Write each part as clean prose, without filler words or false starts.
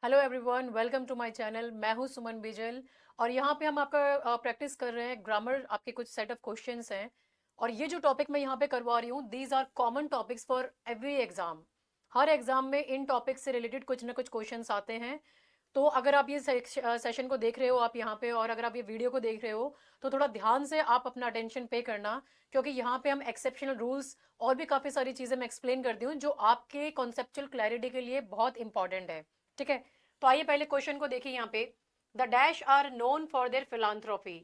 Hello everyone, welcome to my channel. मैं हूं सुमन बिजल और यहाँ पे हम आपका प्रैक्टिस कर रहे हैं ग्रामर। आपके कुछ सेट ऑफ क्वेश्चंस हैं और ये जो टॉपिक मैं यहाँ पे करवा रही हूँ, these are common topics for every exam. हर एग्जाम में इन टॉपिक्स से रिलेटेड कुछ ना कुछ क्वेश्चंस आते हैं। तो अगर आप ये सेशन को देख रहे हो आप यहाँ पे, और अगर आप ये वीडियो को देख रहे हो तो थोड़ा ध्यान से आप अपना अटेंशन पे करना, क्योंकि यहाँ पे हम एक्सेप्शनल रूल्स और भी काफ़ी सारी चीज़ें मैं एक्सप्लेन करती हूँ जो आपके कॉन्सेप्चुअल क्लैरिटी के लिए बहुत इंपॉर्टेंट है। ठीक है, तो आइए पहले क्वेश्चन को देखिए यहाँ पे। The dash are known for their philanthropy.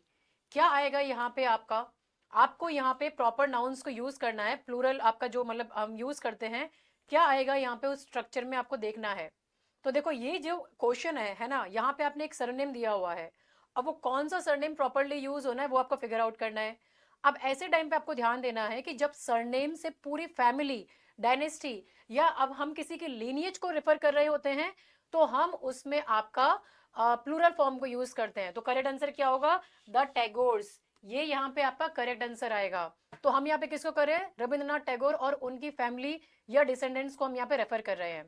क्या आएगा यहाँ पे आपका? आपको यहाँ पे प्रॉपर नाउन्स को यूज करना है, प्लूरल आपका जो मतलब हम यूज करते हैं। क्या आएगा यहाँ पे उस स्ट्रक्चर में आपको देखना है। तो देखो ये जो क्वेश्चन है ना, यहाँ पे आपने एक सरनेम दिया हुआ है। अब वो कौन सा सरनेम प्रॉपरली यूज होना है वो आपको फिगर आउट करना है। अब ऐसे टाइम पे आपको ध्यान देना है कि जब सरनेम से पूरी फैमिली, डायनेस्टी या अब हम किसी के लीनिएज को रेफर कर रहे होते हैं तो हम उसमें आपका प्लूरल फॉर्म को यूज करते हैं। तो करेक्ट आंसर क्या होगा? The Tagore's. ये यहाँ पे आपका करेक्ट आंसर आएगा। तो हम यहाँ पे किसको कर रहे हैं? रविंद्रनाथ टैगोर और उनकी फैमिली या डिसेंडेंट्स को हम यहाँ पे रेफर कर रहे हैं।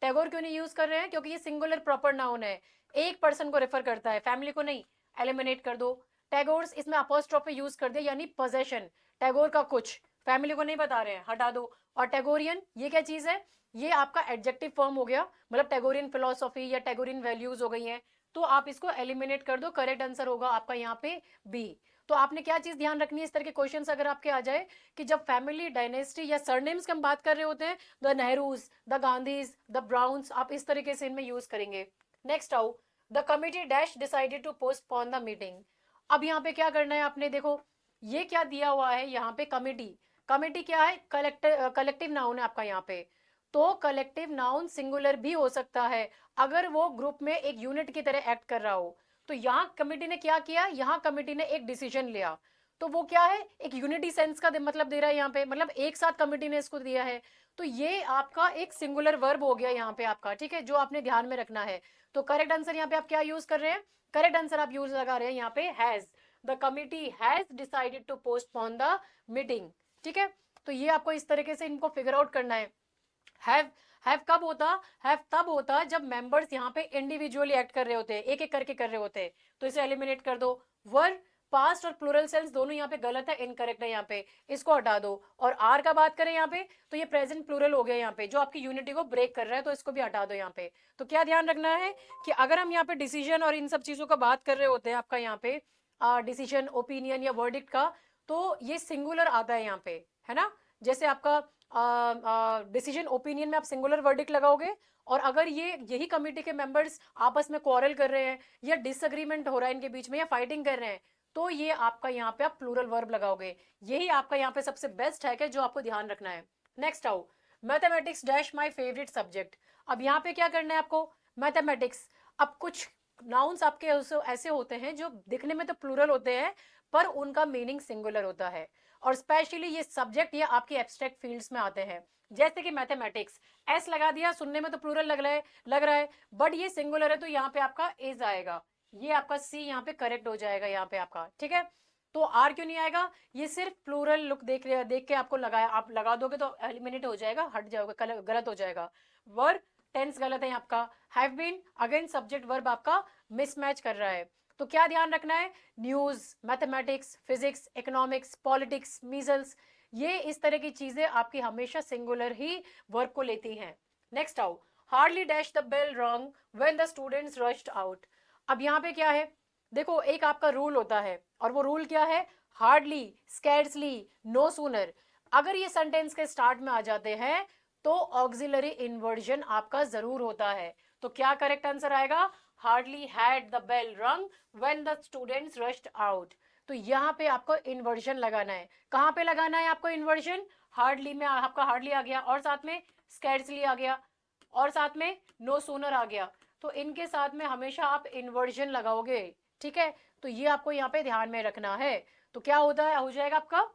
टैगोर क्यों नहीं यूज कर रहे हैं? क्योंकि ये सिंगुलर प्रॉपर नाउन है, एक पर्सन को रेफर करता है, फैमिली को नहीं। एलिमिनेट कर दो। टैगोर्स इसमें अपोस्ट्रोफी यूज कर दिया, यानी पोजेशन टैगोर का कुछ, फैमिली को नहीं बता रहे हैं, हटा दो। और टैगोरियन ये क्या चीज है? ये आपका एडजेक्टिव फॉर्म हो गया, मतलब टैगोरियन फिलोसॉफी या टैगोरियन वैल्यूज हो गई हैं। तो आप इसको एलिमिनेट कर दो, करेक्ट आंसर होगा आपका यहाँ पे बी। तो आपने क्या चीज ध्यान रखनी है इस तरह के क्वेश्चंस अगर आपके आ जाए कि जब फैमिली, डायनेस्टी या सरनेम्स की हम बात कर रहे होते हैं, the Nehrus, the Gandhis, the Browns, आप इस तरीके से इनमें यूज करेंगे। नेक्स्ट आओ, the committee dash decided to postpone the meeting. अब यहाँ पे क्या करना है आपने, देखो ये क्या दिया हुआ है यहाँ पे, कमिटी। कमिटी क्या है? कलेक्टिव नाउन है आपका यहाँ पे। तो कलेक्टिव नाउन सिंगुलर भी हो सकता है अगर वो ग्रुप में एक यूनिट की तरह एक्ट कर रहा हो। तो यहाँ कमिटी ने क्या किया? यहाँ कमिटी ने एक डिसीजन लिया। तो वो क्या है? एक यूनिटी सेंस का मतलब दे रहा है यहाँ पे, मतलब एक साथ कमिटी ने इसको दिया है। तो ये आपका एक सिंगुलर वर्ब हो गया यहाँ पे आपका, ठीक है, जो आपने ध्यान में रखना है। तो करेक्ट आंसर यहाँ पे आप क्या यूज कर रहे हैं? करेक्ट आंसर आप यूज लगा रहे हैं यहाँ पे has. The committee has decided to postpone the meeting. ठीक है, तो ये आपको इस तरीके से इनको फिगर आउट करना है। हैव हैव कब होता? हैव तब होता जब मेंबर्स यहाँ पे इंडिविजुअली एक्ट कर रहे होते हैं, एक एक करके कर रहे होते हैं। तो इसे एलिमिनेट कर दो। वर, पास्ट और प्लूरल सेंस दोनों यहाँ पे गलत है, इनकरेक्ट है यहाँ पे, इसको हटा दो। और आर का बात करें यहाँ पे तो ये प्रेजेंट प्लूरल हो गया यहाँ पे, जो आपकी यूनिटी को ब्रेक कर रहा है, तो इसको भी हटा दो यहाँ पे। तो क्या ध्यान रखना है कि अगर हम यहाँ पे डिसीजन और इन सब चीजों का बात कर रहे होते हैं आपका यहाँ पे डिसीजन, ओपिनियन या वर्डिक्ट का, तो ये सिंगुलर आता है यहाँ पे, है ना। जैसे आपका डिसीजन, ओपिनियन में आप सिंगुलर वर्डिक्ट लगाओगे, और अगर ये यही कमेटी के मेंबर्स आपस में क्वारल कर रहे हैं या डिसएग्रीमेंट हो रहा है इनके बीच में या फाइटिंग कर रहे हैं, तो ये आपका यहाँ पे आप प्लूरल वर्ब लगाओगे। यही आपका यहाँ पे सबसे बेस्ट है कि जो आपको ध्यान रखना है। नेक्स्ट आओ, mathematics dash my favourite subject. अब यहाँ पे क्या करना है आपको? मैथमेटिक्स। अब कुछ नाउन्स आपके ऐसे होते हैं जो दिखने में तो प्लूरल होते हैं पर उनका मीनिंग सिंगुलर होता है। और स्पेशली ये सब्जेक्ट ये आपकी एब्स्ट्रैक्ट फील्ड्स में आते हैं। जैसे कि मैथमेटिक्स, एस लगा दिया, सुनने में तो प्लूरल लग रहा है बट ये सिंगुलर है, तो यहाँ पे आपका इज आएगा। ये आपका सी यहाँ पे करेक्ट हो जाएगा यहाँ पे आपका, ठीक है। तो आर क्यों नहीं आएगा? ये सिर्फ प्लूरल लुक देख के आपको लगाया, आप लगा दोगे तो एलिमिनेट हो जाएगा, हट जाओगे, गलत हो जाएगा। वर्ब टेंस गलत है आपका। Have been, again subject verb आपका मिसमैच कर रहा है। तो क्या ध्यान रखना है? News, mathematics, physics, economics, politics, measles, ये इस तरह की चीजें आपकी हमेशा सिंगुलर ही वर्ब को लेती हैं। नेक्स्ट आओ, hardly dash the bell rang when the students rushed out. अब यहाँ पे क्या है? देखो एक आपका रूल होता है, और वो रूल क्या है? Hardly, scarcely, no sooner. अगर ये सेंटेंस के स्टार्ट में आ जाते हैं तो ऑक्सिलरी इन्वर्जन आपका जरूर होता है। तो क्या करेक्ट आंसर आएगा? हार्डली हैड द बेल रंग when the students rushed out. तो यहाँ पे आपको इन्वर्जन लगाना है। कहाँ पे लगाना है आपको इन्वर्जन? हार्डली में आपका हार्डली आ गया, और साथ में स्कैर्सली आ गया, और साथ में नो सूनर आ गया। तो इनके साथ में हमेशा आप इन्वर्जन लगाओगे, ठीक है। तो ये आपको यहाँ पे ध्यान में रखना है। तो क्या होता है, हो जाएगा आपका,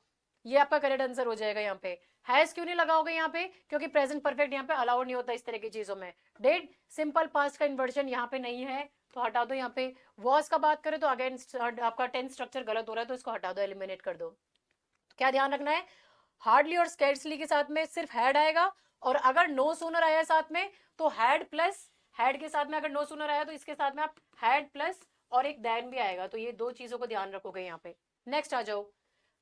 ये आपका करेक्ट आंसर हो जाएगा यहाँ पे। हैज क्यों नहीं लगाओगे यहाँ पे? क्योंकि प्रेजेंट परफेक्ट यहाँ पे अलाउड नहीं होता इस तरह की चीजों में। डिड, सिंपल पास्ट का इन्वर्जन यहाँ पे नहीं है, तो हटा दो यहाँ पे। वॉज का बात करें तो अगेन आपका टेंस स्ट्रक्चर गलत हो रहा है, तो इसको हटा दो, एलिमिनेट कर दो। तो क्या ध्यान रखना है? हार्डली और स्कैर्सली के साथ में सिर्फ हैड आएगा, और अगर नो सूनर आया साथ में तो हैड प्लस हैड के साथ में अगर नो सूनर आया तो इसके साथ में आप हैड प्लस और एक देन भी आएगा, तो ये दो चीजों को ध्यान रखोगे यहाँ पे। नेक्स्ट आ जाओ,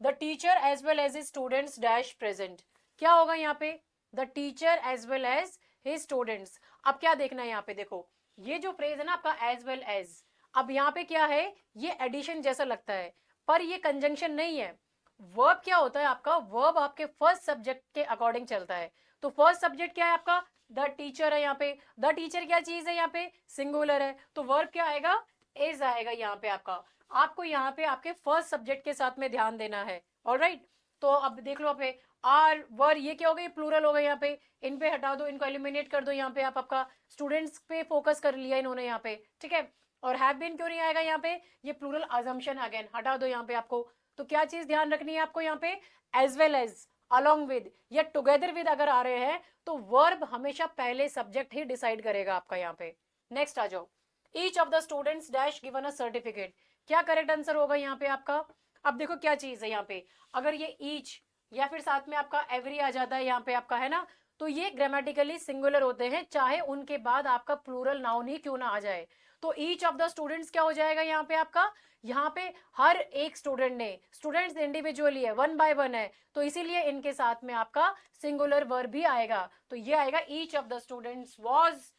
the teacher as well as students dash present, क्या होगा यहाँ पे, the teacher as well as his students. अब क्या देखना है यहाँ पे, देखो ये जो फ्रेज है ना आपका एज वेल एज, अब यहाँ पे क्या है, ये एडिशन जैसा लगता है पर ये कंजंक्शन नहीं है। वर्ब क्या होता है आपका, वर्ब आपके फर्स्ट सब्जेक्ट के अकॉर्डिंग चलता है। तो फर्स्ट सब्जेक्ट क्या है आपका, द टीचर है यहाँ पे, द टीचर क्या चीज है यहाँ पे, सिंगुलर है, तो वर्ब क्या आएगा, इज आएगा यहाँ पे आपका। आपको यहाँ पे आपके फर्स्ट सब्जेक्ट के साथ में ध्यान देना है। ऑलराइट, तो अब देख लो पे आर वर, ये क्या हो गया, प्लूरल हो गया यहाँ पे, इन पे हटा दो, इनको एलिमिनेट कर दो यहाँ पे, आप आपका स्टूडेंट्स पे फोकस कर लिया इन्होंने यहाँ पे, ठीक है। और हैव बीन क्यों नहीं आएगा यहाँ पे, ये प्लूरल अजम्पशन अगेन हटा दो यहाँ पे आपको। तो क्या चीज ध्यान रखनी है आपको यहाँ पे, as well as, along with या टुगेदर विद अगर आ रहे हैं तो वर्ब हमेशा पहले सब्जेक्ट ही डिसाइड करेगा आपका यहाँ पे। नेक्स्ट आ जाओ, each of the students dash given a certificate, क्या करेक्ट आंसर होगा यहाँ पे आपका। अब देखो क्या चीज है यहाँ पे, अगर ये ईच या फिर साथ में आपका एवरी आ जाता है यहाँ पे आपका, है ना, तो ये ग्रामेटिकली सिंगुलर होते हैं, चाहे उनके बाद आपका प्लूरल नाउन ही क्यों ना आ जाए। तो ईच ऑफ द स्टूडेंट्स क्या हो जाएगा यहाँ पे आपका, यहाँ पे हर एक स्टूडेंट ने, स्टूडेंट्स इंडिविजुअली है, वन बाय वन है, तो इसीलिए इनके साथ में आपका सिंगुलर वर्ब भी आएगा, तो ये आएगा each of the students was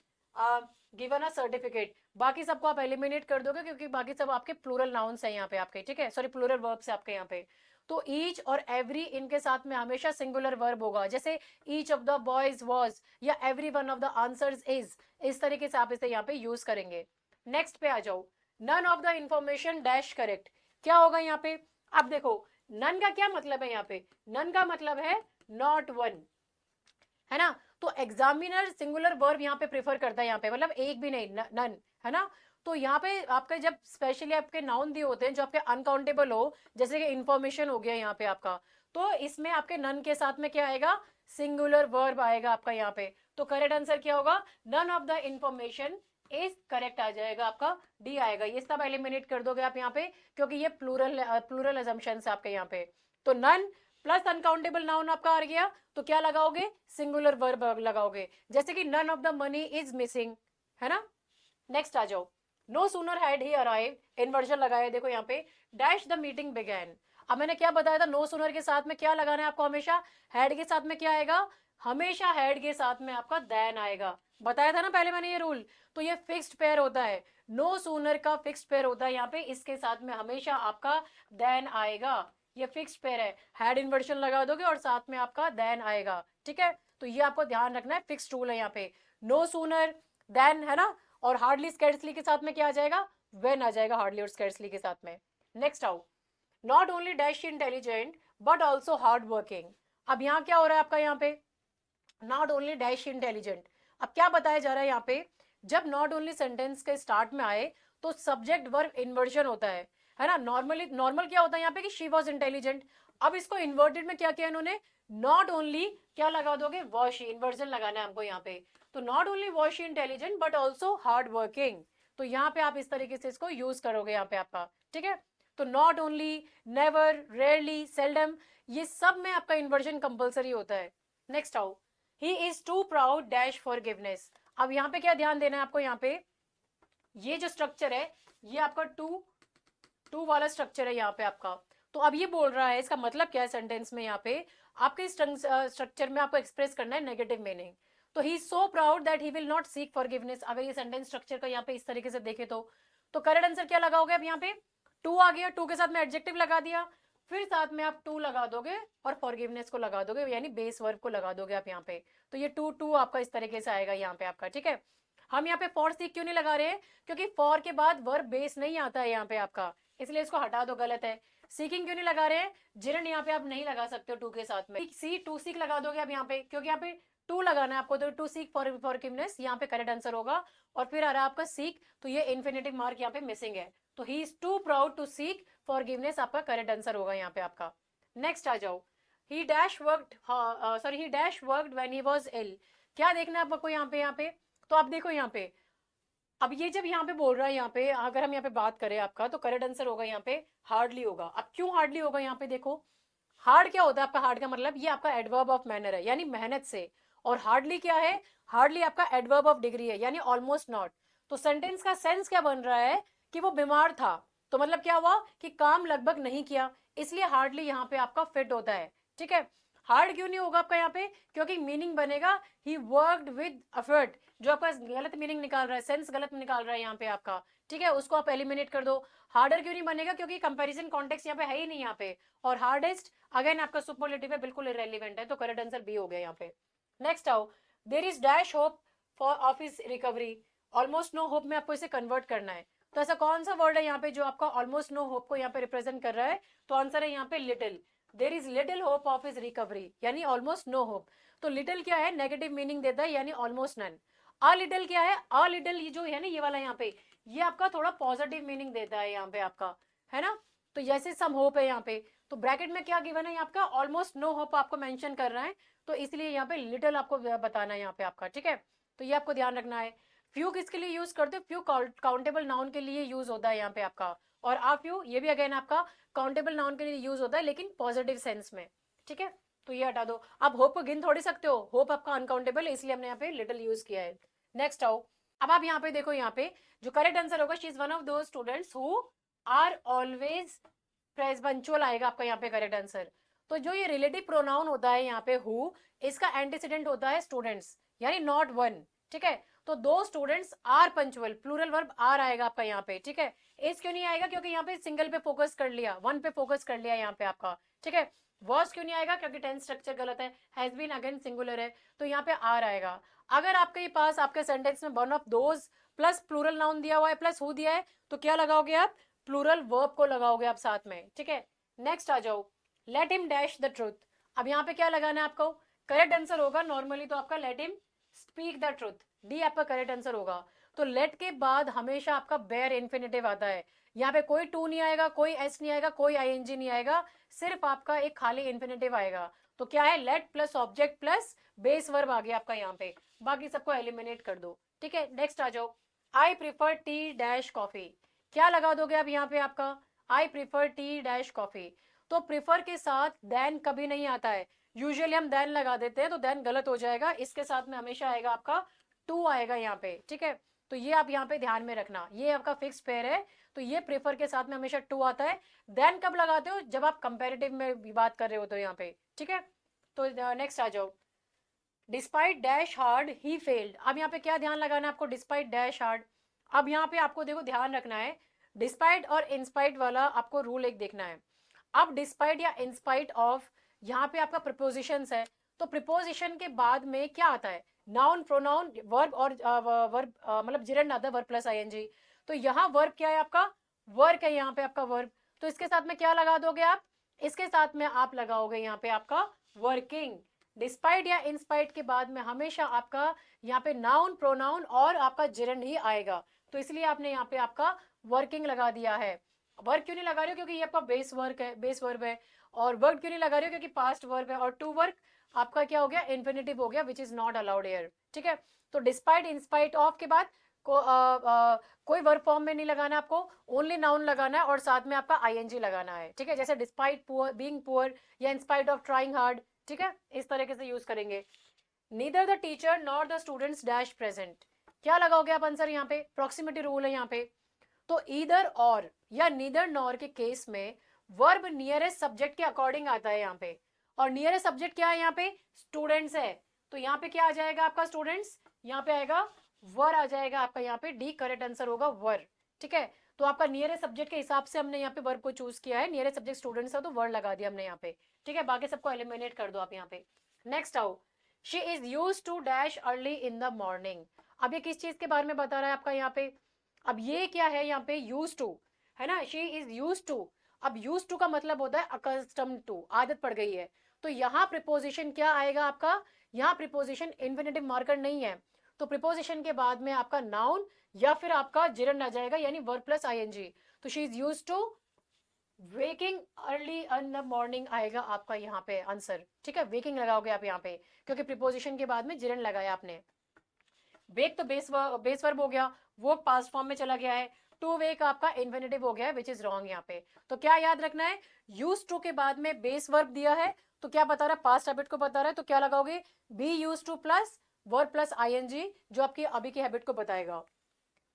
given a certificate. बाकी सबको आप एलिमिनेट कर दोगे क्योंकि बाकी सब आपके प्लूरल नाउन्स हैं यहाँ पे आपके, ठीक है, सॉरी प्लूरल वर्ब्स है आपके यहाँ पे। तो ईच और एवरी इनके साथ में हमेशा सिंगुलर वर्ब होगा, जैसे each of the boys was या every one of the answers is, इस तरीके से आप इसे यहाँ पे यूज करेंगे। नेक्स्ट पे आ जाओ, none of the information dash correct, क्या होगा यहाँ पे। अब देखो नन का क्या मतलब है यहाँ पे, नन का मतलब है नॉट वन, है ना, तो एग्जामिनर सिंगुलर वर्ब यहाँ पे प्रेफर करता है यहाँ पे, मतलब एक भी नहीं, नन, है ना। तो यहाँ पे आपके जब स्पेशली आपके नाउन दिए होते हैं जो आपके अनकाउंटेबल हो, जैसे कि इंफॉर्मेशन हो गया यहाँ पे आपका, तो इसमें आपके नन के साथ में क्या आएगा, सिंगुलर वर्ब आएगा आपका यहाँ पे। तो करेक्ट आंसर क्या होगा, none of the information is correct आ जाएगा आपका, डी आएगा। ये सब एलिमिनेट कर दोगे आप यहाँ पे क्योंकि ये प्लूरल अजम्पशन है आपके यहाँ पे। तो नन प्लस अनकाउंटेबल नाउन आपका आ गया, तो क्या लगाओगे, सिंगुलर वर्ब लगाओगे, जैसे कि none of the money is missing, है ना। नेक्स्ट आ जाओ, no sooner had he arrive, inversion लगाया, देखो यहाँ पे डैश द मीटिंग बिगैन। अब मैंने क्या बताया था, नो सूनर के साथ में क्या लगाना है आपको, हमेशा हैड के साथ में क्या आएगा, हमेशा हैड के साथ में आपका देन आएगा, बताया था ना पहले मैंने ये रूल। तो ये फिक्स्ड पेयर होता है, नो सूनर का फिक्स्ड पेयर होता है यहाँ पे, इसके साथ में हमेशा आपका देन आएगा, ये फिक्स्ड पेयर है, हैड इन्वर्जन लगा दोगे और साथ में आपका देन आएगा, ठीक है। तो ये आपको ध्यान रखना है, फिक्स्ड रूल है यहाँ पे, नो सूनर देन, है ना। और हार्डली स्कैर्सली के साथ में क्या आ जाएगा, व्हेन आ जाएगा, हार्डली और स्कैर्सली के साथ में। नेक्स्ट आओ, not only dash intelligent but also hard working. अब यहाँ क्या हो रहा है आपका, यहाँ पे नॉट ओनली डैश इंटेलिजेंट, अब क्या बताया जा रहा है यहाँ पे, जब नॉट ओनली सेंटेंस के स्टार्ट में आए तो सब्जेक्ट वर्ब इन्वर्जन होता है ना। नॉर्मल क्या होता है यहाँ पे कि शी वॉज इंटेलिजेंट, अब इसको इन्वर्टेड में क्या किया इन्होंने, नॉट ओनली क्या लगा दोगे, वॉज शी, इन्वर्जन लगाना है हमको यहाँ पे। तो not only was she intelligent but also hard working, तो यहाँ पे आप इस तरीके से इसको यूज करोगे यहाँ पे आपका, ठीक है। तो not only, never, rarely, seldom, ये सब में आपका इन्वर्जन कंपलसरी होता है। नेक्स्ट आओ, he is too proud dash forgiveness. अब यहाँ पे क्या ध्यान देना है आपको, यहाँ पे ये जो स्ट्रक्चर है ये आपका टू वाला स्ट्रक्चर है यहाँ पे आपका। तो अब ये बोल रहा है, इसका मतलब क्या है सेंटेंस में, यहाँ पे आपके स्ट्रक्चर में आपको एक्सप्रेस करना है नेगेटिव मीनिंग। तो he is so proud that he will not seek forgiveness, अगर ये सेंटेंस स्ट्रक्चर का यहाँ पे इस तरीके से देखे तो करेक्ट आंसर क्या लगाओगे, अब यहाँ पे टू आ गया, टू के साथ में एडजेक्टिव लगा दिया, फिर साथ में आप टू लगा दोगे और फॉरगिवनेस को लगा दोगे, यानी बेस वर्ब को लगा दोगे आप यहाँ पे। तो ये टू टू आपका इस तरीके से आएगा यहाँ पे आपका, ठीक है। हम यहाँ पे फॉर सीक क्यों नहीं लगा रहे हैं, क्योंकि फॉर के बाद वर्ब बेस नहीं आता है यहाँ पे आपका, इसलिए इसको हटा दो, गलत है। सीकिंग क्यों नहीं लगा रहे हैं, जिरन यहाँ पे आप नहीं लगा सकते हो टू के साथ में, सी टू सीक लगा दोगे आप यहाँ पे, क्योंकि यहाँ पे टू लगाना है आपको, तो टू सीक फॉरगिवनेस यहाँ पे करेक्ट आंसर होगा। और फिर आ रहा है आपका सीक, तो ये इन्फिनेटिव मार्क यहाँ पे मिसिंग है, तो he is too proud to seek forgiveness आपका करेक्ट आंसर होगा यहाँ पे आपका। नेक्स्ट आ जाओ, he dash worked, sorry he dash worked when he was ill, क्या देखना है आपको यहाँ पे। तो आप देखो यहाँ पे, अब ये जब यहाँ पे बोल रहा है, यहाँ पे अगर हम यहाँ पे बात करें आपका, तो करेक्ट आंसर होगा यहाँ पे हार्डली होगा। अब क्यों हार्डली होगा यहाँ पे, देखो हार्ड क्या होता है आपका, हार्ड का मतलब ये आपका एडवर्ब ऑफ मैनर है, यानी मेहनत से, और हार्डली क्या है, हार्डली आपका एडवर्ब ऑफ डिग्री है, यानी ऑलमोस्ट नॉट। तो सेंटेंस का सेंस क्या बन रहा है कि वो बीमार था, तो मतलब क्या हुआ कि काम लगभग नहीं किया, इसलिए हार्डली यहाँ पे आपका फिट होता है। ठीक है, हार्ड क्यों नहीं होगा आपका यहाँ पे, क्योंकि मीनिंग बनेगा ही वर्कड विद एफर्ट, जो आपका गलत मीनिंग निकाल रहा है, सेंस गलत निकाल रहा है यहाँ पे आपका। ठीक है, उसको आप एलिमिनेट कर दो। हार्डर क्यों नहीं बनेगा, क्योंकि कंपैरिजन कॉन्टेक्स्ट यहाँ पे है ही नहीं यहाँ पे। और हार्डेस्ट अगेन आपका सुपरलेटिव है, बिल्कुल इरेलीवेंट है, तो करेक्ट आंसर बी हो गया यहाँ पे। नेक्स्ट आओ, there is dash hope for of his recovery, almost no hope में आपको इसे कन्वर्ट करना है। तो ऐसा कौन सा वर्ड है यहाँ पे जो आपका ऑलमोस्ट नो होप को यहाँ पे रिप्रेजेंट कर रहा है, तो आंसर है यहाँ पे little. There is little hope of his recovery, यानी ऑलमोस्ट नो होप। तो लिटिल क्या है, नेगेटिव मीनिंग देता है, यानी ऑलमोस्ट नन। अ लिटिल क्या है, अ लिटिल ये जो है ना, ये वाला यहाँ पे, ये आपका थोड़ा पॉजिटिव मीनिंग देता है यहाँ पे आपका, है ना। तो जैसे सम होप है यहाँ पे, तो ब्रैकेट में क्या गिवन है आपका, ऑलमोस्ट नो होप आपको मेंशन कर रहा है, तो इसलिए यहाँ पे लिटिल आपको बताना है यहाँ पे आपका। ठीक है, तो ये आपको ध्यान रखना है। फ्यू किसके लिए यूज करते हो, फ्यू काउंटेबल नाउन के लिए यूज होता है यहाँ पे आपका। और आ फ्यू ये भी अगेन आपका काउंटेबल नाउन के लिए यूज होता है, लेकिन पॉजिटिव सेंस में। ठीक है, तो ये हटा दो। आप होप को गिन थोड़ी सकते हो, होप आपका अनकाउंटेबल है, इसलिए हमने यहाँ पे लिटिल यूज किया है। नेक्स्ट आओ, अब आप यहाँ पे देखो, यहाँ पे जो करेक्ट आंसर होगा, she is one of those students who are always punctual आएगा आपका यहाँ पे करेक्ट आंसर। तो जो ये रिलेटिव प्रोनाउन होता है यहाँ पे हु, इसका एंटीसीडेंट होता है स्टूडेंट्स, यानी नॉट वन। ठीक है, तो दो students are punctual, plural verb are आएगा आपका यहाँ पे। ठीक है, इस क्यों नहीं आएगा, क्योंकि यहाँ पे सिंगल पे फोकस कर लिया, वन पे फोकस कर लिया यहाँ पे आपका। ठीक है, वॉज क्यों नहीं आएगा, क्योंकि टेंस स्ट्रक्चर गलत है, हैज बीन अगेन सिंगुलर है, तो यहाँ पे आर आएगा। अगर आपके पास आपके सेंटेंस में one of those plus plural noun दिया हुआ है प्लस हु दिया है, तो क्या लगाओगे आप, प्लूरल वर्ब को लगाओगे आप साथ में। ठीक है, नेक्स्ट आ जाओ, let him dash the truth. अब यहाँ पे क्या लगाना है आपको, करेक्ट आंसर होगा नॉर्मली तो आपका let him speak the truth, D आपका करेक्ट आंसर होगा। तो लेट के बाद हमेशा आपका बेयर इन्फिनेटिव आता है, यहाँ पे कोई टू नहीं आएगा, कोई एस नहीं आएगा, कोई आईएनजी नहीं आएगा, सिर्फ आपका एक खाली इन्फिनेटिव आएगा। तो क्या है, let plus object plus base verb आ गया आपका यहाँ पे, बाकी सबको एलिमिनेट कर दो। ठीक है, नेक्स्ट आ जाओ, I prefer tea dash coffee, क्या लगा दोगे अब यहाँ पे आपका, I prefer tea dash coffee. तो प्रिफर के साथ देन कभी नहीं आता है, यूजुअली हम देन लगा देते हैं, तो देन गलत हो जाएगा, इसके साथ में हमेशा आएगा आपका टू आएगा यहाँ पे। ठीक है, तो ये आप यहाँ पे ध्यान में रखना, ये आपका फिक्स पेयर है, तो ये प्रेफर के साथ में हमेशा टू आता है। देन कब लगाते हो, जब आप कंपैरेटिव में भी बात कर रहे हो तो यहाँ पे। ठीक है, तो नेक्स्ट आ जाओ, despite dash hard he failed. अब यहाँ पे क्या ध्यान लगाना है आपको, डिस्पाइट डैश हार्ड। अब यहाँ पे आपको देखो ध्यान रखना है, डिस्पाइट और इंस्पाइट वाला आपको रूल एक देखना है। अब डिस्पाइट या इंस्पाइट ऑफ, यहाँ पे आपका प्रिपोजिशंस है, तो प्रिपोजिशन के बाद में क्या आता है, नाउन प्रोनाउन वर्ब, और वर्ब मतलब जिरंड आता है, वर्ब प्लस आईएनजी। तो यहाँ वर्ब क्या है आपका, वर्क है यहाँ पे आपका वर्ब, तो इसके साथ में क्या लगा दोगे आप, इसके साथ में आप लगाओगे यहाँ पे आपका वर्किंग। डिस्पाइट या इंस्पाइट के बाद में हमेशा आपका यहाँ पे नाउन प्रोनाउन और आपका जिरंड ही आएगा, तो इसलिए आपने यहाँ पे आपका वर्किंग लगा दिया है। वर्क क्यों नहीं लगा रहे हो, क्योंकि ये आपका बेस वर्क है, बेस वर्ब है। और वर्क क्यों नहीं लगा रहे हो, क्योंकि पास्ट वर्ब है। और टू वर्क आपका क्या हो गया, इन्फिनिटिव हो गया, which is not allowed here. ठीक है, तो डिस्पाइट इंस्पाइट ऑफ के बाद कोई वर्ब फॉर्म में नहीं लगाना आपको, ओनली नाउन लगाना है और साथ में आपका आईएनजी लगाना है। ठीक है, जैसे डिस्पाइट पुअर बीइंग पुअर या इंस्पाइट ऑफ ट्राइंग हार्ड। ठीक है, इस तरीके से यूज करेंगे। Neither the teacher not the students dash present, क्या लगाओगे आप आंसर यहाँ पे, प्रॉक्सिमिटी रूल है यहाँ पे। तो ईदर और या नीदर नॉर के केस में वर्ब नियरेस्ट सब्जेक्ट के अकॉर्डिंग आता है यहाँ पे, और नियरेस्ट सब्जेक्ट क्या है यहाँ पे, स्टूडेंट्स है, तो यहाँ पे क्या आ जाएगा आपका, स्टूडेंट्स, यहाँ पे आएगा वर आ जाएगा आपका, यहाँ पे डी करेक्ट आंसर होगा वर। ठीक है, तो आपका नियरेस्ट सब्जेक्ट के हिसाब से हमने यहाँ पे वर्ब को चूज किया है, नियरेस्ट सब्जेक्ट स्टूडेंट्स है तो वर्ड लगा दिया हमने यहाँ पे। ठीक है, बाकी सबको एलिमिनेट कर दो आप यहाँ पे। नेक्स्ट आओ, she is use to dash early in the morning. अब ये किस चीज के बारे में बता रहा है आपका यहाँ पे, अब ये क्या है यहाँ पे, यूज टू है ना, शी इज यूज टू। अब यूज टू का मतलब होता है अकस्टम टू, आदत पड़ गई है। तो यहाँ प्रिपोजिशन क्या आएगा आपका, यहाँ प्रिपोजिशन इन्फिनेटिव मार्कर नहीं है, तो प्रिपोजिशन के बाद में आपका नाउन या फिर आपका जिरंड आ जाएगा, यानी वर्ब प्लस आईएनजी। तो she is use to waking early in the morning आएगा आपका यहाँ पे आंसर। ठीक है, वेकिंग लगाओगे आप यहाँ पे, क्योंकि प्रिपोजिशन के बाद में जिरंड लगाया आपने। वेक तो बेस वर्ब हो गया, वो पास्ट फॉर्म में चला गया है। टू वेक आपका इन्फिनेटिव हो गया है, विच इज रॉन्ग यहाँ पे। तो क्या याद रखना है, यूज टू के बाद में बेस वर्ब दिया है तो क्या बता रहा है, पास्ट हैबिट को बता रहा है, तो क्या लगाओगे, be use to plus verb plus ING, जो आपकी अभी की हैबिट को बताएगा।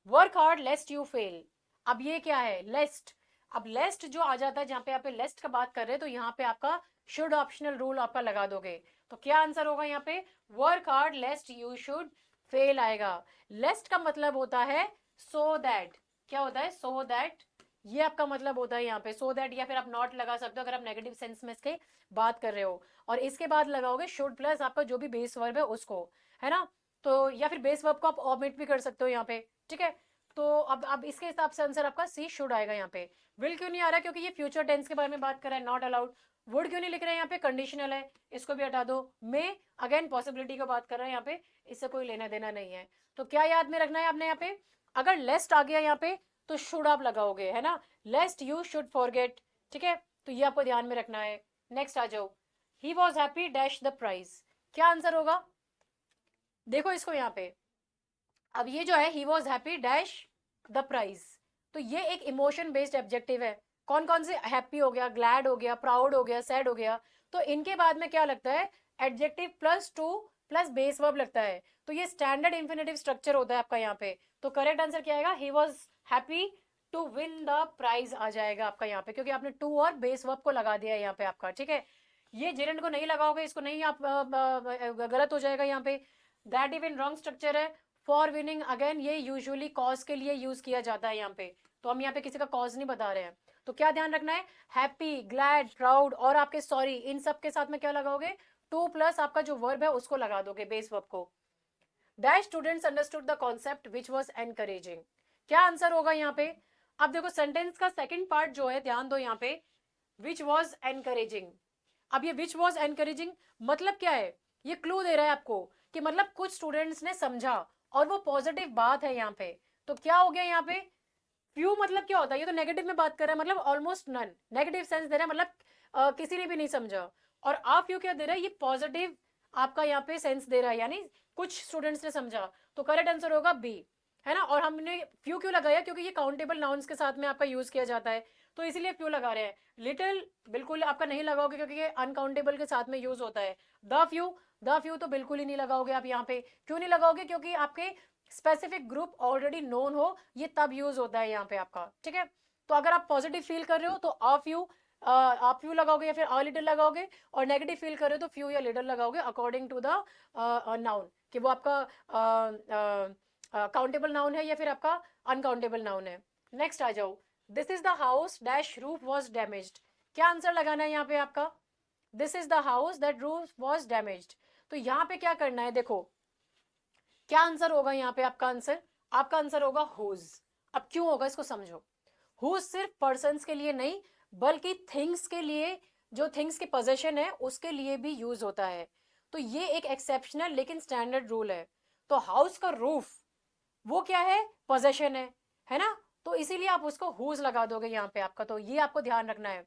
Work hard lest you fail, अब ये क्या है, लेस्ट। अब लेस्ट जो आ जाता है, जहां पे आप लेस्ट का बात कर रहे हैं, तो यहाँ पे आपका शुड ऑप्शनल रूल आपका लगा दोगे, तो क्या आंसर होगा यहाँ पे, work hard lest you should fail आएगा। लेस्ट का मतलब होता है सो दैट, क्या होता है, सो दैट, ये आपका मतलब होता है यहाँ पे सो दैट, या फिर आप नॉट लगा सकते हो अगर आप नेगेटिव सेंस में इसके बात कर रहे हो, और इसके बाद लगाओगे शुड प्लस आपका जो भी बेस वर्ब है उसको, है ना, तो या फिर बेस वर्ब को आप ऑमिट भी कर सकते हो यहाँ पे, ठीक है। तो अब इसके हिसाब से आंसर आपका सी शुड आएगा यहाँ पे। विल क्यों नहीं आ रहा, क्योंकि ये फ्यूचर टेंस के बारे में बात कर रहा है, नॉट अलाउड। वुड क्यों नहीं लिख रहे हैं यहाँ पे, कंडीशनल है, इसको भी हटा दो। मे अगेन पॉसिबिलिटी का बात कर रहा है यहाँ पे, इससे कोई लेना देना नहीं है। तो क्या याद में रखना है आपने यहाँ पे, अगर लेस्ट आ गया यहाँ पे तो शुड आप लगाओगे, है ना, लेस्ट यू शुड फॉरगेट, ठीक है, तो ये आपको ध्यान में रखना है। नेक्स्ट आ जाओ, he was happy dash the prize, क्या आंसर होगा, देखो इसको यहाँ पे, अब ये जो है he was happy dash the prize, तो ये एक इमोशन बेस्ड एब्जेक्टिव है। कौन कौन से, हैप्पी हो गया, ग्लैड हो गया, प्राउड हो गया, सैड हो गया, तो इनके बाद में क्या लगता है, adjective plus two plus base verb लगता है, तो ये स्टैंडर्ड इंफिनिटिव स्ट्रक्चर होता है आपका यहाँ पे। तो करेक्ट आंसर क्या आएगा, he was happy to win the prize आ जाएगा आपका यहाँ पे, क्योंकि आपने टू और बेस वर्ब को लगा दिया है यहाँ पे आपका, ठीक है। ये जेरेंट को नहीं लगाओगे, इसको नहीं, आप गलत हो जाएगा यहाँ पे। दैट इवन रॉन्ग स्ट्रक्चर है। फॉर विनिंग अगेन ये यूजुअली कॉज के लिए यूज किया जाता है यहाँ पे, तो हम यहाँ पे किसी का कॉज नहीं बता रहे हैं। तो क्या ध्यान रखना है, हैप्पी, ग्लैड, प्राउड और आपके सॉरी, इन सब के साथ में क्या लगाओगे, टू प्लस आपका जो वर्ब है उसको लगा दोगे, बेस वर्ब को। Dash students understood the concept which was encouraging, क्या आंसर होगा यहाँ पे। अब देखो सेंटेंस का सेकंड पार्ट जो है, ध्यान दो यहाँ पे, विच वॉज एनकरेजिंग। अब ये विच वॉज एनकरेजिंग मतलब क्या है, ये क्लू दे रहा है आपको कि मतलब कुछ स्टूडेंट्स ने समझा और वो पॉजिटिव बात है यहाँ पे। तो क्या हो गया यहाँ पे, फ्यू मतलब क्या होता है, ये तो नेगेटिव में बात कर रहा है, मतलब almost none, negative sense they रहा है, मतलब किसी ने भी नहीं समझा। और आ फ्यू क्या दे रहा है, ये पॉजिटिव आपका यहाँ पे सेंस दे रहा है, यानी कुछ स्टूडेंट्स ने समझा, तो करेक्ट आंसर होगा बी, है ना। और हमने फ्यू क्यों लगाया, क्योंकि ये काउंटेबल नाउन्स के साथ में आपका यूज किया जाता है, तो इसीलिए फ्यू लगा रहे हैं। लिटिल बिल्कुल आपका नहीं लगाओगे, क्योंकि ये अनकाउंटेबल के साथ में यूज होता है। द फ्यू तो बिल्कुल ही नहीं लगाओगे आप यहाँ पे, क्यों नहीं लगाओगे, क्योंकि आपके स्पेसिफिक ग्रुप ऑलरेडी नोन हो, ये तब यूज होता है यहाँ पे आपका, ठीक है। तो अगर आप पॉजिटिव फील कर रहे हो तो आप फ्यू लगाओगे या फिर अ लिटिल लगाओगे, और नेगेटिव फील कर रहे हो तो फ्यू या लिटिल लगाओगे अकॉर्डिंग टू द नाउन, कि वो आपका काउंटेबल नाउन है या फिर आपका अनकाउंटेबल नाउन है। नेक्स्ट आ जाओ, this is the house dash roof was damaged, क्या आंसर लगाना है यहाँ पे आपका, this is the house that roof was damaged. तो यहाँ पे क्या करना है, देखो क्या आंसर होगा यहाँ पे, आपका आंसर होगा हुज। अब क्यों होगा इसको समझो, हुज सिर्फ पर्सन्स के लिए नहीं बल्कि थिंग्स के लिए, जो थिंग्स के पोजेशन है उसके लिए भी यूज होता है। तो ये एक एक्सेप्शनल लेकिन स्टैंडर्ड रूल है। तो हाउस का रूफ वो क्या है, पोजेशन है ना, तो इसीलिए आप उसको हुज लगा दोगे यहाँ पे आपका। तो ये आपको ध्यान रखना है,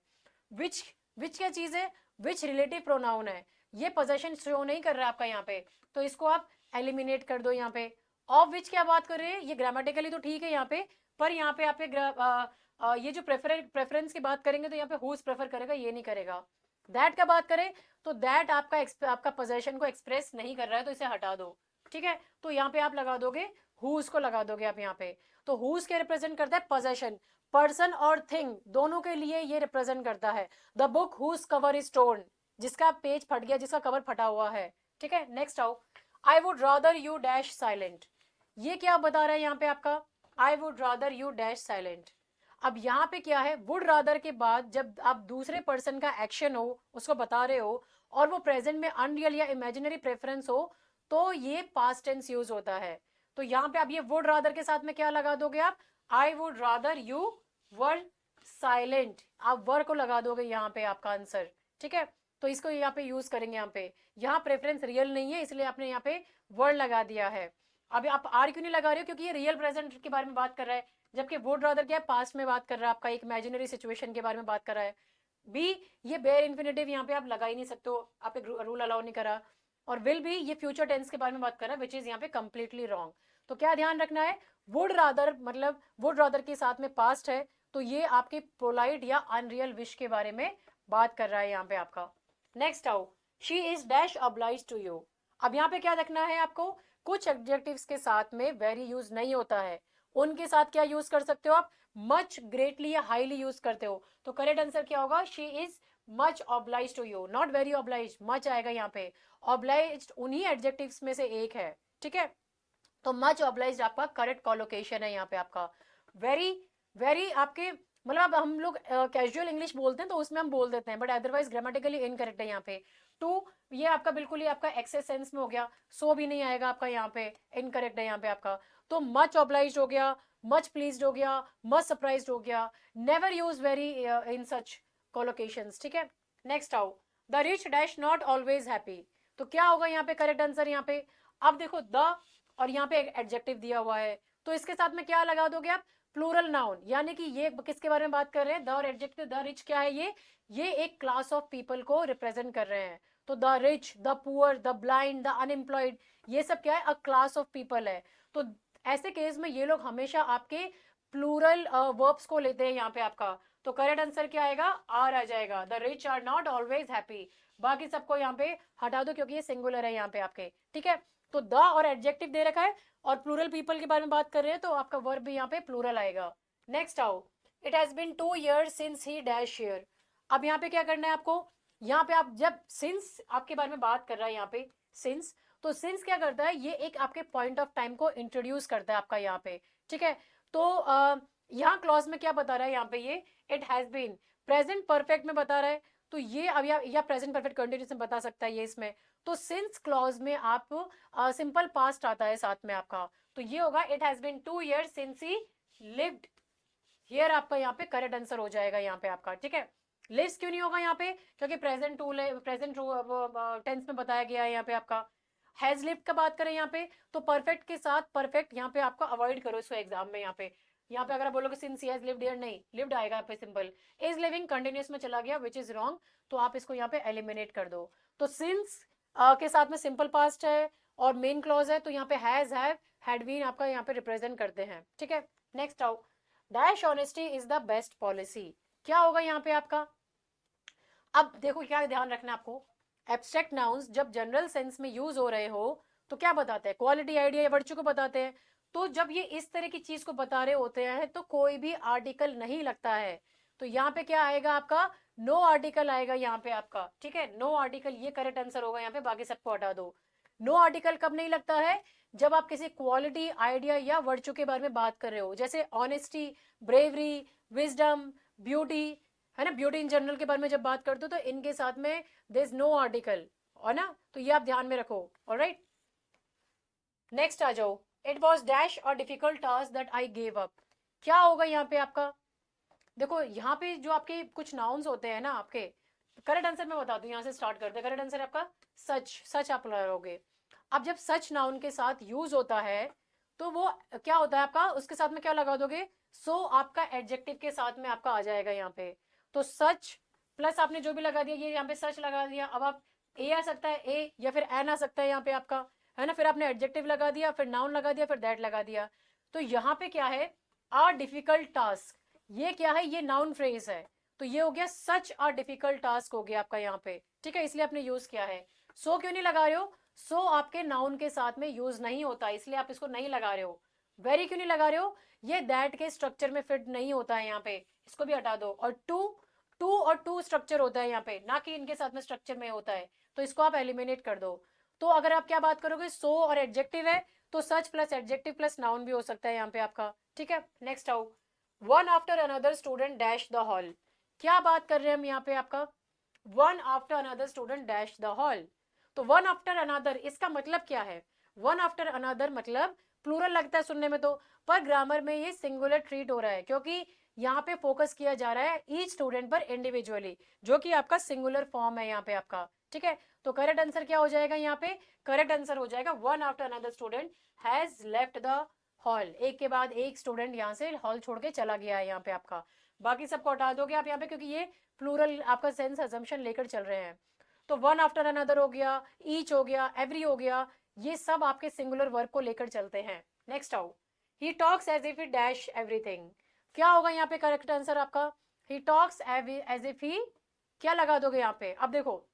विच विच क्या चीज है, विच रिलेटिव प्रोनाउन है, ये पोजेशन शो नहीं कर रहा है आपका यहाँ पे, तो इसको आप एलिमिनेट कर दो यहाँ पे। ऑफ विच क्या बात कर रहे हैं, ये ग्रामेटिकली तो ठीक है यहाँ पे, पर यहाँ पे आपके ये जो प्रेफरेंस की बात करेंगे तो यहाँ पे हुज प्रेफर करेगा, ये नहीं करेगा। दैट का बात करें तो दैट आपका पोजेशन को एक्सप्रेस नहीं कर रहा है, तो इसे हटा दो, ठीक है। तो यहाँ पे आप लगा दोगे हुज को लगा दोगे आप यहाँ पे। तो हुज क्या रिप्रेजेंट करता है, पोजेशन, पर्सन और थिंग दोनों के लिए ये रिप्रेजेंट करता है। The book whose cover is torn, जिसका पेज फट गया, जिसका कवर फटा हुआ है, ठीक है। नेक्स्ट आओ, I would rather you dash silent, ये क्या बता रहा है यहाँ पे आपका, I would rather you dash silent. अब यहाँ पे क्या है, वुड रादर के बाद जब आप दूसरे पर्सन का एक्शन हो उसको बता रहे हो और वो प्रेजेंट में अनरियल या इमेजिनरी प्रेफरेंस हो, तो ये पास्ट टेंस यूज होता है। तो यहाँ पे आप ये वुड रादर के साथ में क्या लगा दोगे आप, I would rather you were silent, आप वर को लगा दोगे यहाँ पे आपका आंसर, ठीक है। तो इसको यहाँ पे यूज करेंगे, यहाँ प्रेफरेंस रियल नहीं है इसलिए आपने यहाँ पे वर्ड लगा दिया है। अभी आप आर क्यों नहीं लगा रहे हो, क्योंकि ये रियल प्रेजेंट के बारे में बात कर रहा है, जबकि वुड रादर क्या है, पास्ट में बात कर रहा है, आपका एक इमेजिनरी सिचुएशन के बारे में बात कर रहा है। बी, ये बेयर इन्फिनेटिव यहाँ पे आप लगा ही नहीं सकते हो, आप एक रूल अलाउ नहीं करा। और विल भी ये फ्यूचर टेंस के बारे में बात कर रहा है, विच इज यहाँ पे कंप्लीटली रॉन्ग। तो क्या ध्यान रखना है, वुड रादर मतलब वुड रादर के साथ में पास्ट है, तो ये आपके पोलाइट या अनरियल विश के बारे में बात कर रहा है यहाँ पे आपका। नेक्स्ट आओ, she is dash oblige to you. अब यहाँ पे क्या रखना है आपको, कुछ एडजेक्टिव्स के साथ में वेरी यूज नहीं होता है, उनके साथ क्या यूज कर सकते हो आप, मच, ग्रेटली या हाईली यूज करते हो। तो करेक्ट आंसर क्या होगा, she is much oblige to you, not very oblige, much आएगा यहाँ पे। ऑब्लाइज उन्हीं एडजेक्टिव्स में से एक है, ठीक है। तो मच ऑब्लाइज आपका करेक्ट कॉलोकेशन है यहाँ पे आपका। वेरी, वेरी आपके मतलब अब हम लोग कैजुअल इंग्लिश बोलते हैं तो उसमें हम बोल देते हैं, बट अदरवाइज ग्रामेटिकली इनकरेक्ट है यहाँ पे। टू, ये आपका बिल्कुल ही आपका एक्सेस सेंस में हो गया, सो भी नहीं आएगा आपका यहाँ पे, इनकरेक्ट है यहाँ पे आपका। तो मच ऑब्लाइज हो गया, मच प्लीज्ड हो गया, मच सरप्राइज्ड हो गया, नेवर यूज वेरी इन सच कॉलोकेशंस, ठीक है। नेक्स्ट आओ, the rich dash not always happy. तो क्या होगा यहाँ पे करेक्ट आंसर यहाँ पे, अब देखो द और यहाँ पे एक एडजेक्टिव दिया हुआ है, तो इसके साथ में क्या लगा दोगे आप, प्लूरल नाउन, यानी कि ये किसके बारे में बात कर रहे हैं, द और एडजेक्टिव द रिच क्या है, ये एक क्लास ऑफ पीपल को रिप्रेजेंट कर रहे हैं। तो the rich, the poor, the blind, the unemployed, ये सब क्या है, अ क्लास ऑफ पीपल है। तो ऐसे केस में ये लोग हमेशा आपके प्लूरल वर्ब्स को लेते हैं यहाँ पे आपका। तो करेक्ट आंसर क्या आएगा, आर आ जाएगा, the rich are not always happy. बाकी सबको यहाँ पे हटा दो क्योंकि ये सिंगुलर है यहाँ पे आपके, ठीक है। तो द और एडजेक्टिव दे रखा है और प्लूरल पीपल के बारे में बात कर रहे हैं, तो आपका वर्ब भी यहाँ पे प्लूरल आएगा। नेक्स्ट आओ, it has been 2 years since he dash here. अब यहाँ पे क्या करना है आपको, यहाँ पे आप जब सिंस आपके बारे में बात कर रहा है यहाँ पे सिंस, तो सिंस क्या करता है, ये एक आपके पॉइंट ऑफ टाइम को इंट्रोड्यूस करता है आपका यहाँ पे, ठीक है। तो यहाँ क्लॉज में क्या बता रहा है यहाँ पे, ये it has been present perfect में बता रहा है, तो ये अब या प्रेजेंट परफेक्ट कंटिन्यूस में बता सकता है ये इसमें। तो सिंस क्लॉज में आप सिंपल पास्ट आता है साथ में आपका, तो ये होगा it has been 2 years since he lived here, आपका यहाँ पे करेक्ट आंसर हो जाएगा यहाँ पे आपका, ठीक है। लिव्स क्यों नहीं होगा यहाँ पे, क्योंकि प्रेजेंट टू प्रेजेंट टेंस में बताया गया है यहाँ पे आपका। हैज लिव्ड का बात करें यहाँ पे, तो परफेक्ट के साथ परफेक्ट यहाँ पे आपका अवॉइड करो इसको एग्जाम में। यहाँ पे अगर आप बोलोगे since he has lived here, नहीं, लिव्ड आएगा यहाँ पे सिंपल। इज लिविंग कंटिन्यूस में चला गया विच इज रॉन्ग, तो आप इसको यहाँ पे एलिमिनेट कर दो। तो सिंस के साथ में सिंपल पास्ट है और मेन क्लॉज है, तो यहाँ पे हैज, हैव, हैड बीन आपका यहाँ पे रिप्रेजेंट करते हैं, ठीक है। नेक्स्ट आओ, dash honesty is the best policy. क्या होगा यहाँ पे आपका, अब देखो क्या ध्यान रखना आपको, एब्स्ट्रैक्ट नाउन्स जब जनरल सेंस में यूज हो रहे हो तो क्या बताते हैं, क्वालिटी, आइडिया या वर्च्यू को बताते हैं। तो जब ये इस तरह की चीज को बता रहे होते हैं तो कोई भी आर्टिकल नहीं लगता है, तो यहाँ पे क्या आएगा आपका, नो आर्टिकल आएगा यहाँ पे आपका, ठीक है। नो आर्टिकल, ये करेक्ट आंसर होगा यहाँ पे, बाकी सबको हटा दो। नो आर्टिकल कब नहीं लगता है, जब आप किसी क्वालिटी, आइडिया या वर्च्यू के बारे में बात कर रहे हो, जैसे ऑनेस्टी, ब्रेवरी, विजडम, ब्यूटी, है ना, ब्यूटी इन जनरल के बारे में जब बात करते हो तो इनके साथ में देयर इज नो आर्टिकल, और ना, तो ये आप ध्यान में रखो, ऑलराइट। नेक्स्ट आ जाओ, इट वॉज डैश और difficult task that I gave up. क्या होगा यहाँ पे आपका, देखो यहाँ पे जो आपके कुछ नाउन्स होते हैं ना आपके, करेक्ट आंसर मैं बता दूं, यहाँ से स्टार्ट करते हैं। करेक्ट आंसर आपका सच, सच आप लगाओगे। अब जब सच नाउन के साथ यूज होता है तो वो क्या होता है आपका, उसके साथ में क्या लगा दोगे, सो आपका एडजेक्टिव के साथ में आपका आ जाएगा यहाँ पे। तो सच प्लस आपने जो भी लगा दिया, ये यहाँ पे सच लगा दिया, अब आप ए आ सकता है, ए या फिर एन आ सकता है यहाँ पे आपका, है ना, फिर आपने एडजेक्टिव लगा दिया, फिर नाउन लगा दिया, फिर दैट लगा दिया। तो यहाँ पे क्या है, आ डिफिकल्ट टास्क, ये क्या है, ये नाउन फ्रेज है, तो ये हो गया सच अ डिफिकल्ट टास्क हो गया आपका यहाँ पे, ठीक है, इसलिए आपने यूज किया है। सो क्यों नहीं लगा रहे हो, सो आपके नाउन के साथ में यूज नहीं होता, इसलिए आप इसको नहीं लगा रहे हो। वेरी क्यों नहीं लगा रहे हो, ये दैट के स्ट्रक्चर में फिट नहीं होता है यहाँ पे, इसको भी हटा दो। और टू, टू और टू स्ट्रक्चर होता है यहाँ पे, ना कि इनके साथ में स्ट्रक्चर में होता है, तो इसको आप एलिमिनेट कर दो। तो अगर आप क्या बात करोगे, सो और एडजेक्टिव है, तो सच प्लस एडजेक्टिव प्लस नाउन भी हो सकता है यहाँ पे आपका, ठीक है। नेक्स्ट आओ, one after another student dash the hall. क्या बात कर रहे हैं हम यहाँ पे आपका, one after another student dash the hall. तो वन आफ्टर अनदर इसका मतलब क्या है, वन आफ्टर अनदर मतलब प्लूरल लगता है सुनने में तो, पर ग्रामर में ये सिंगुलर ट्रीट हो रहा है क्योंकि यहाँ पे फोकस किया जा रहा है ईच स्टूडेंट पर इंडिविजुअली, जो कि आपका सिंगुलर फॉर्म है यहाँ पे आपका, ठीक है। तो करेक्ट आंसर क्या हो जाएगा यहाँ पे, करेक्ट आंसर हो जाएगा one after another student has left the hall, एक के बाद एक स्टूडेंट यहाँ से हॉल छोड़ के चला गया है यहाँ पे आपका। बाकी सबको हटा दोगे आप यहाँ पे क्योंकि ये प्लूरल आपका सेंस अजम्पशन लेकर चल रहे हैं। तो वन आफ्टर अनदर हो गया, ईच हो गया, एवरी हो गया, ये सब आपके सिंगुलर वर्ब को लेकर चलते हैं। नेक्स्ट आओ, he talks as if he dash everything. क्या होगा यहाँ पे करेक्ट आंसर आपका, he talks as if he, क्या लगा दोगे यहाँ पे, अब देखो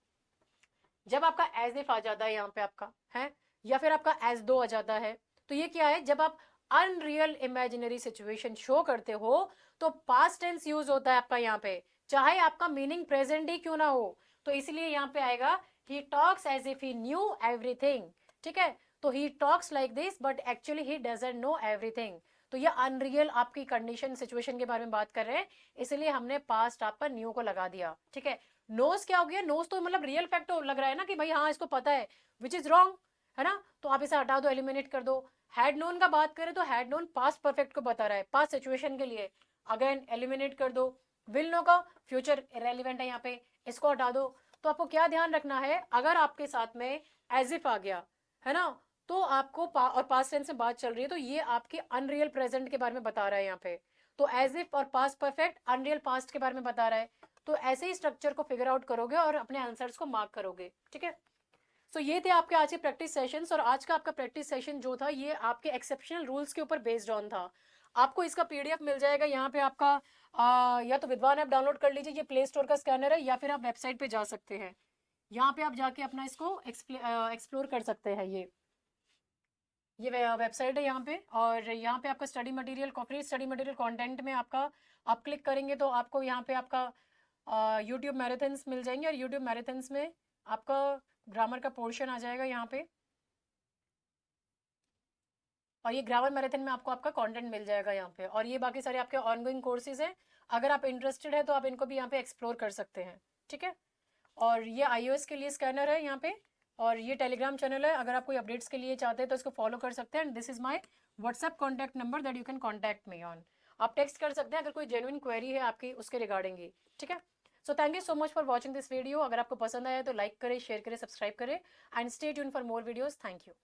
जब आपका एज इफ आ जाता है यहाँ पे आपका है, या फिर आपका एज दो आ जाता है, तो ये क्या है, जब आप अनरियल इमेजिनरी सिचुएशन शो करते हो तो पास्ट टेंस यूज होता है आपका यहाँ पे, चाहे आपका मीनिंग प्रेजेंट ही क्यों ना हो। तो इसलिए यहाँ पे आएगा he talks as if he knew everything. ठीक है, तो he talks like this but actually he doesn't know everything. तो ये अनरियल आपकी कंडीशन सिचुएशन के बारे में बात कर रहे हैं, इसलिए हमने पास्ट आप पर न्यू को लगा दिया। ठीक है, नोज क्या हो गया, नोज तो मतलब रियल फैक्ट तो लग रहा है ना कि भाई हाँ इसको पता है, विच इज रॉन्ग, है ना, तो आप इसे हटा दो, एलिमिनेट कर दो। हैड नोन का बात करें तो हैड नोन पास्ट परफेक्ट को बता रहा है, पास्ट सिचुएशन के लिए, अगेन एलिमिनेट कर दो। विल नो का फ्यूचर इरेलीवेंट है यहाँ पे, इसको हटा दो। तो आपको क्या ध्यान रखना है, अगर आपके साथ में एज इफ आ गया है ना, तो आपको और पास्ट टेंस में बात चल रही है, तो ये आपके अनरियल प्रेजेंट के बारे में बता रहा है यहाँ पे। तो एज इफ और पास्ट परफेक्ट अनरियल पास्ट के बारे में बता रहा है। तो ऐसे ही स्ट्रक्चर को फिगर आउट करोगे और अपने आंसर्स को मार्क करोगे। ठीक है, सो ये थे आपके आज के प्रैक्टिस सेशंस, और आज का आपका प्रैक्टिस सेशन जो था ये आपके एक्सेप्शनल रूल्स के ऊपर बेस्ड ऑन था। आपको इसका पीडीएफ मिल जाएगा यहाँ पे आपका, या तो विद्वान ऐप डाउनलोड कर लीजिए, ये प्ले स्टोर का स्कैनर है, या फिर आप वेबसाइट पे जा सकते हैं, यहाँ पे आप जाके अपना इसको एक्सप्लोर कर सकते हैं। ये वेबसाइट है यहाँ पे, और यहाँ पे आपका study material, free study material content में आपका, आप क्लिक करेंगे तो आपको यहाँ पे आपका यूट्यूब मैराथन्स मिल जाएंगे, और यूट्यूब मैराथन्स में आपका ग्रामर का पोर्शन आ जाएगा यहाँ पे, और ये ग्रामर मैराथन में आपको आपका कंटेंट मिल जाएगा यहाँ पे, और ये बाकी सारे आपके ऑनगोइंग कोर्सेज हैं। अगर आप इंटरेस्टेड है तो आप इनको भी यहाँ पे एक्सप्लोर कर सकते हैं। ठीक है, और ये iOS के लिए स्कैनर है यहाँ पे, और ये टेलीग्राम चैनल है, अगर आप कोई अपडेट्स के लिए चाहते हैं तो इसको फॉलो कर सकते हैं। And this is my WhatsApp contact number that you can contact me on. आप टेक्स्ट कर सकते हैं अगर कोई जेन्युइन क्वेरी है आपकी उसके रिगार्डिंग ही। ठीक है, so thank you so much for watching this video. अगर आपको पसंद आया तो लाइक करें, शेयर करें, सब्सक्राइब करें, and stay tune for more videos. Thank you.